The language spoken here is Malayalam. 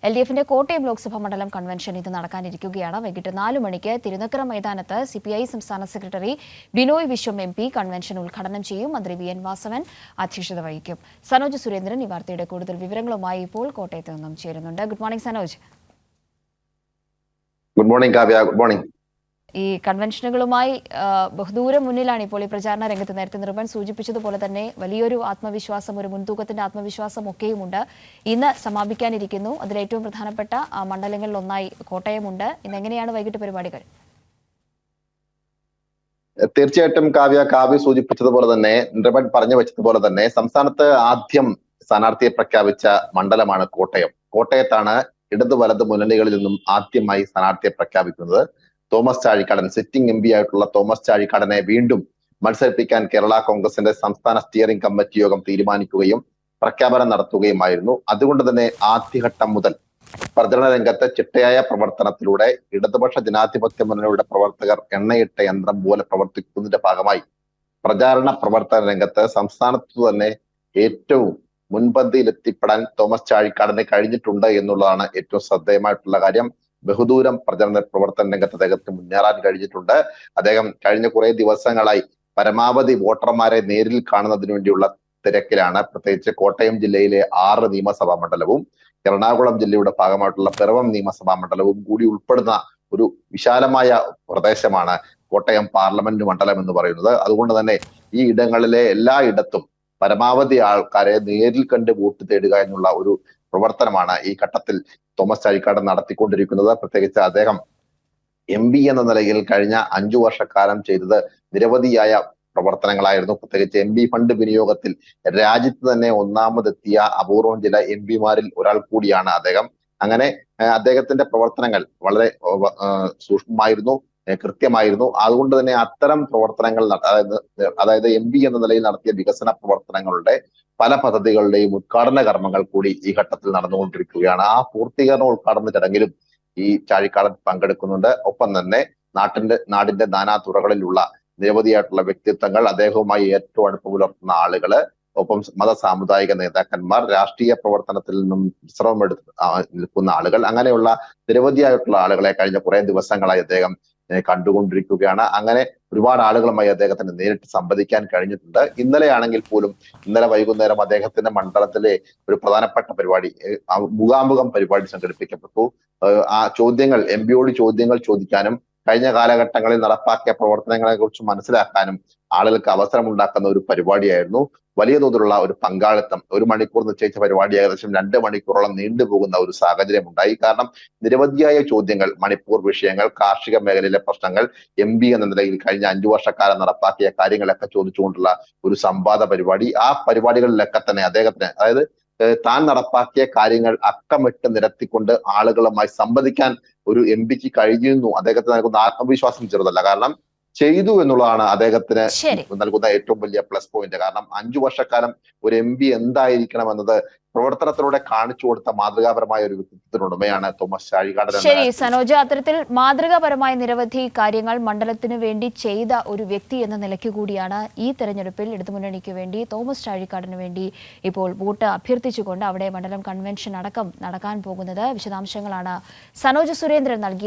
LDFിന്റെ കോട്ടയം ലോക്സഭാ മണ്ഡലം കൺവെൻഷൻ ഇത് നടക്കാനിരിക്കുകയാണ്. വൈകിട്ട് 4 മണിക്ക് തിരുനക്കര മൈതാനത്ത് CPI സംസ്ഥാന secretary Binoy Viswam MP convention ഉദ്ഘാടനം ചെയ്യും. മന്ത്രി VN വാസവൻ അധ്യക്ഷത വഹിക്കും. സനോജ് സുരേന്ദ്രൻ ഈ വാർത്തയുടെ കൂടുതൽ വിവരങ്ങളുമായി ഇപ്പോൾ കോട്ടയത്ത് നിന്നും ചേരുന്നുണ്ട്. Good morning Sanoj. Good morning Kavya. Good morning. ഈ കൺവെൻഷനുകളുമായി ബഹുദൂരം മുന്നിലാണ് ഇപ്പോൾ ഈ പ്രചാരണ രംഗത്ത്. നേരത്തെ നിർവൻ സൂചിപ്പിച്ചതുപോലെ തന്നെ വലിയൊരു ആത്മവിശ്വാസം, ഒരു മുൻതൂക്കത്തിന്റെ ആത്മവിശ്വാസം ഒക്കെയുമുണ്ട്. ഇന്ന് സമാപിക്കാനിരിക്കുന്നു. അതിലേറ്റവും പ്രധാനപ്പെട്ട മണ്ഡലങ്ങളിൽ ഒന്നായി കോട്ടയമുണ്ട്. ഇന്ന് എങ്ങനെയാണ് വൈകിട്ട് പരിപാടികൾ? തീർച്ചയായിട്ടും കാവ്യ സൂചിപ്പിച്ചതുപോലെ തന്നെ, നിർവൻ പറഞ്ഞു വെച്ചതുപോലെ തന്നെ, സംസ്ഥാനത്ത് ആദ്യം സ്ഥാനാർത്ഥിയെ പ്രഖ്യാപിച്ച മണ്ഡലമാണ് കോട്ടയം. കോട്ടയത്താണ് ഇടത് വലത് മുന്നണികളിൽ നിന്നും ആദ്യമായി സ്ഥാനാർത്ഥിയെ പ്രഖ്യാപിക്കുന്നത്. തോമസ് ചാഴിക്കാടൻ, സിറ്റിംഗ് MP ആയിട്ടുള്ള തോമസ് ചാഴിക്കാടനെ വീണ്ടും മത്സരിപ്പിക്കാൻ കേരള കോൺഗ്രസിന്റെ സംസ്ഥാന സ്റ്റിയറിംഗ് കമ്മിറ്റി യോഗം തീരുമാനിക്കുകയും പ്രഖ്യാപനം നടത്തുകയുമായിരുന്നു. അതുകൊണ്ട് തന്നെ ആദ്യഘട്ടം മുതൽ പ്രചരണ രംഗത്ത് ചിട്ടയായ പ്രവർത്തനത്തിലൂടെ ഇടതുപക്ഷ ജനാധിപത്യ മുന്നണിയുടെ പ്രവർത്തകർ എണ്ണയിട്ട യന്ത്രം പോലെ പ്രവർത്തിക്കുന്നതിന്റെ ഭാഗമായി പ്രചാരണ പ്രവർത്തന രംഗത്ത് സംസ്ഥാനത്തു തന്നെ ഏറ്റവും മുൻപന്തിയിൽ എത്തിപ്പെടാൻ തോമസ് ചാഴിക്കാടന് കഴിഞ്ഞിട്ടുണ്ട് എന്നുള്ളതാണ് ഏറ്റവും ശ്രദ്ധേയമായിട്ടുള്ള കാര്യം. ബഹുദൂരം പ്രചരണ പ്രവർത്തന രംഗത്ത് അദ്ദേഹത്തിന് മുന്നേറാൻ കഴിഞ്ഞിട്ടുണ്ട്. അദ്ദേഹം കഴിഞ്ഞ കുറെ ദിവസങ്ങളായി പരമാവധി വോട്ടർമാരെ നേരിൽ കാണുന്നതിന് വേണ്ടിയുള്ള തിരക്കിലാണ്. പ്രത്യേകിച്ച് കോട്ടയം ജില്ലയിലെ 6 നിയമസഭാ മണ്ഡലവും എറണാകുളം ജില്ലയുടെ ഭാഗമായിട്ടുള്ള പിറവം നിയമസഭാ മണ്ഡലവും കൂടി ഉൾപ്പെടുന്ന ഒരു വിശാലമായ പ്രദേശമാണ് കോട്ടയം പാർലമെന്റ് മണ്ഡലം എന്ന് പറയുന്നത്. അതുകൊണ്ട് തന്നെ ഈ ഇടങ്ങളിലെ എല്ലായിടത്തും പരമാവധി ആൾക്കാരെ നേരിൽ കണ്ട് വോട്ട് തേടുക എന്നുള്ള ഒരു പ്രവർത്തനമാണ് ഈ ഘട്ടത്തിൽ തോമസ് ചാഴിക്കാടൻ നടത്തിക്കൊണ്ടിരിക്കുന്നത്. പ്രത്യേകിച്ച് അദ്ദേഹം MP എന്ന നിലയിൽ കഴിഞ്ഞ 5 വർഷക്കാലം ചെയ്തത് നിരവധിയായ പ്രവർത്തനങ്ങളായിരുന്നു. പ്രത്യേകിച്ച് MP ഫണ്ട് വിനിയോഗത്തിൽ രാജ്യത്ത് തന്നെ ഒന്നാമതെത്തിയ അപൂർവം ചില MP-മാരിൽ ഒരാൾ കൂടിയാണ് അദ്ദേഹം. അങ്ങനെ അദ്ദേഹത്തിന്റെ പ്രവർത്തനങ്ങൾ വളരെ സൂക്ഷ്മമായിരുന്നു, കൃത്യമായിരുന്നു. അതുകൊണ്ട് തന്നെ അത്തരം പ്രവർത്തനങ്ങൾ അതായത് MP എന്ന നിലയിൽ നടത്തിയ വികസന പ്രവർത്തനങ്ങളുടെ പല പദ്ധതികളുടെയും ഉദ്ഘാടന കർമ്മങ്ങൾ കൂടി ഈ ഘട്ടത്തിൽ നടന്നുകൊണ്ടിരിക്കുകയാണ്. ആ പൂർത്തീകരണ ഉദ്ഘാടന ചടങ്ങിലും ഈ ചാഴിക്കാടൻ പങ്കെടുക്കുന്നുണ്ട്. ഒപ്പം തന്നെ നാടിന്റെ നാനാ തുറകളിലുള്ള നിരവധിയായിട്ടുള്ള വ്യക്തിത്വങ്ങൾ, അദ്ദേഹവുമായി ഏറ്റവും അടുപ്പം പുലർത്തുന്ന ആളുകള്, ഒപ്പം മത സാമുദായിക നേതാക്കന്മാർ, രാഷ്ട്രീയ പ്രവർത്തനത്തിൽ നിന്നും വിശ്രമമെടുത്ത് നിൽക്കുന്ന ആളുകൾ, അങ്ങനെയുള്ള നിരവധിയായിട്ടുള്ള ആളുകളെ കഴിഞ്ഞ കുറെ ദിവസങ്ങളായി അദ്ദേഹം കണ്ടുകൊണ്ടിരിക്കുകയാണ്. അങ്ങനെ ഒരുപാട് ആളുകളുമായി അദ്ദേഹത്തിന് നേരിട്ട് സംവദിക്കാൻ കഴിഞ്ഞിട്ടുണ്ട്. ഇന്നലെ പോലും ഇന്നലെ വൈകുന്നേരം അദ്ദേഹത്തിന്റെ മണ്ഡലത്തിലെ ഒരു പ്രധാനപ്പെട്ട പരിപാടി, മുഖാമുഖം പരിപാടി സംഘടിപ്പിക്കപ്പെട്ടു. ആ ചോദ്യങ്ങൾ, MP-യോട് ചോദ്യങ്ങൾ ചോദിക്കാനും കഴിഞ്ഞ കാലഘട്ടങ്ങളിൽ നടപ്പാക്കിയ പ്രവർത്തനങ്ങളെ കുറിച്ച് മനസ്സിലാക്കാനും ആളുകൾക്ക് അവസരമുണ്ടാക്കുന്ന ഒരു പരിപാടിയായിരുന്നു. വലിയ തോതിലുള്ള ഒരു പങ്കാളിത്തം. 1 മണിക്കൂർ നിശ്ചയിച്ച പരിപാടി ഏകദേശം 2 മണിക്കൂറോളം നീണ്ടുപോകുന്ന ഒരു സാഹചര്യം ഉണ്ടായി. കാരണം നിരവധിയായ ചോദ്യങ്ങൾ, മണിപ്പൂർ വിഷയങ്ങൾ, കാർഷിക മേഖലയിലെ പ്രശ്നങ്ങൾ, MP എന്ന നിലയിൽ കഴിഞ്ഞ 5 വർഷക്കാലം നടപ്പാക്കിയ കാര്യങ്ങളൊക്കെ ചോദിച്ചുകൊണ്ടുള്ള ഒരു സംവാദ പരിപാടി. ആ പരിപാടികളിലൊക്കെ തന്നെ അദ്ദേഹത്തിന്, അതായത് താൻ നടപ്പാക്കിയ കാര്യങ്ങൾ അക്കമിട്ട് നിരത്തിക്കൊണ്ട് ആളുകളുമായി സംവദിക്കാൻ ഒരു MP-ക്ക് കഴിഞ്ഞിരുന്നു. അദ്ദേഹത്തിന് നൽകുന്ന ആത്മവിശ്വാസം ചെറുതല്ല. കാരണം ചെയ്തു എന്നുള്ളതാണ് അദ്ദേഹത്തിന് നൽകുന്ന ഏറ്റവും വലിയ പ്ലസ് പോയിന്റ്. കാരണം 5 വർഷക്കാലം ഒരു MP എന്തായിരിക്കണം എന്നത് പ്രവർത്തനത്തിലൂടെ കാണിച്ചു കൊടുത്ത മാതൃകാപരമായ ഒരു വ്യക്തിത്വത്തിനുടമയാണ് തോമസ് ചാഴിക്കാടൻ. ശരി സനോജ്, അത്തരത്തിൽ മാതൃകാപരമായ നിരവധി കാര്യങ്ങൾ മണ്ഡലത്തിന് വേണ്ടി ചെയ്ത ഒരു വ്യക്തി എന്ന നിലയ്ക്ക് കൂടിയാണ് ഈ തെരഞ്ഞെടുപ്പിൽ ഇടതുമുന്നണിക്ക് വേണ്ടി തോമസ് ചാഴിക്കാടന് വേണ്ടി ഇപ്പോൾ വോട്ട് അഭ്യർത്ഥിച്ചുകൊണ്ട് അവിടെ മണ്ഡലം കൺവെൻഷൻ അടക്കം നടക്കാൻ പോകുന്നത്. വിശദാംശങ്ങളാണ് സനോജ് സുരേന്ദ്രൻ നൽകിയത്.